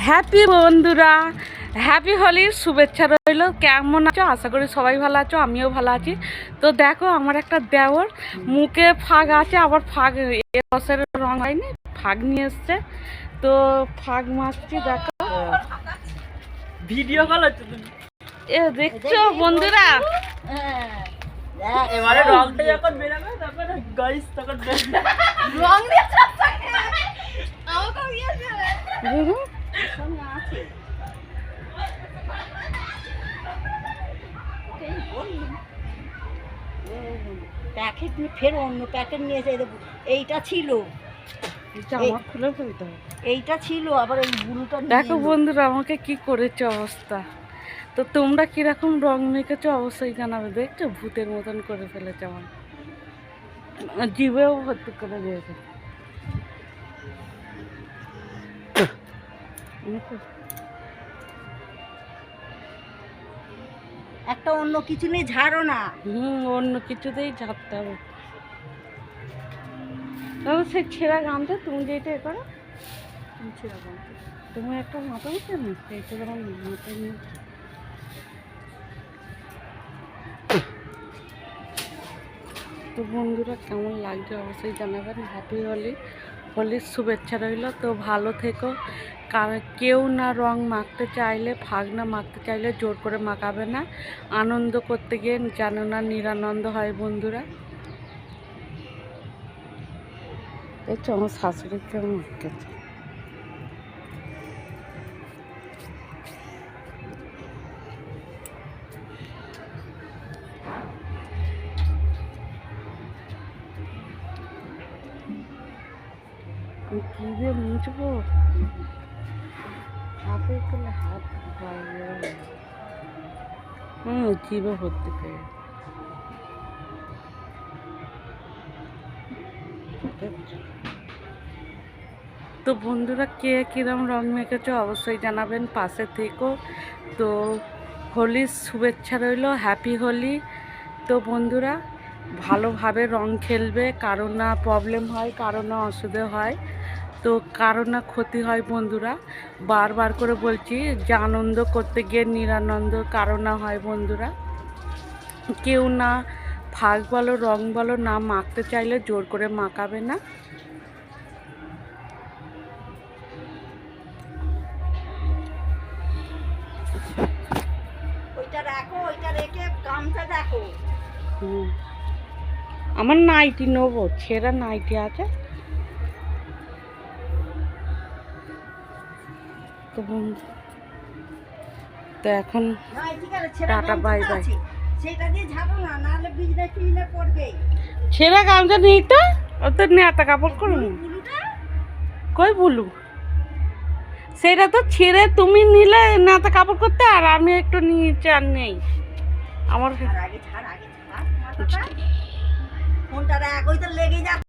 Happy বন্ধুরা, happy হোলির শুভেচ্ছা রইল। কেমন আছো? আশা করি সবাই ভালো আছো, আমিও ভালো আছি। তো দেখো আমার একটা দেওর মুখে ফাগ আছে, আবার ফাগ এ বছরের রং হয়নি, ফাগ নিয়ে এসছে। তো ফাগ মারছি, দেখো ভিডিও কল হচ্ছে। এ দেখছো বন্ধুরা, এবারে রংটা যখন বেরোবে তখন গাইস তখন রং দিয়ে প্যাকেট নিয়ে ফের অন্য প্যাকেট নিয়েছে। এইটা ছিল, জামা খুলে ফেলতে হবে। এইটা ছিল, আবার এই ব্লুটা দেখো বন্ধুরা আমাকে কি করেছে অবস্থা। তো তোমরা কিরকম রং মেখেছো অবশ্যই জানাবে। দেখছো ভূতের মতন করে ফেলেছে, আমার জিভেও ভর্তি করে দিয়েছে। একটা অন্য কিছু নিয়ে ঝাড়ো না। অন্য কিছুতেই ঝাড়তে হবে। তবে সেই ছেঁড়া গামছা তুমি যেটা এ করো, তুমি ছেঁড়া গামছা তুমি একটা মাথা উঠছে না, সেইটা যেমন মাথায় নিয়ে। তো বন্ধুরা কেমন লাগছে অবশ্যই জানাবেন। হ্যাপি হোলি, হোলির শুভেচ্ছা রইল। তো ভালো থেকো। কারণ কেউ না রং মাখতে চাইলে, ফাগ না মাখতে চাইলে জোর করে মাখাবে না। আনন্দ করতে গিয়ে যেন না নিরানন্দ হয় বন্ধুরা। দেখছো আমার শাশুড়ি কেমন মাখতেছে। আমি কী দিয়ে মুছবো, হাতে করলে হাত জিভে ভর্তি করে। তো বন্ধুরা কে কিরম রং মেখেছো অবশ্যই জানাবেন, পাশে থেকো। তো হোলির শুভেচ্ছা রইল, হ্যাপি হোলি। তো বন্ধুরা ভালোভাবে রং খেলবে, কারো না প্রবলেম হয়, কারো না অসুবিধে হয়, তো কারো না ক্ষতি হয় বন্ধুরা। বারবার করে বলছি যে আনন্দ করতে গিয়ে নিরানন্দ কারো না হয় বন্ধুরা। কেউ না ফাগ বলো রং বলো না মাখতে চাইলে জোর করে মাখাবে না। ওইটা রাখো, ওইটা রেখে গামছা দেখো। আমার নাইটি নেবো, ছেঁড়া নাইটি আছে। তো এখন টাটা বাই বাই। সেটা দিয়ে ঝাড়ো না, নাহলে বিজনে টিজনে পড়বে। ছেঁড়া গামছা নেই তো, ও তো নেতা কাপড় করুন। কই বলু সেটা তো ছেড়ে তুমি নিলে নেতা কাপড় করতে, আর আমি একটু নিচে আর নেই আমার। আগে ছাড়, আগে ছাড় মাথাটা। ফোনটা রাখ, ওই তো লেগে যাচ্ছে।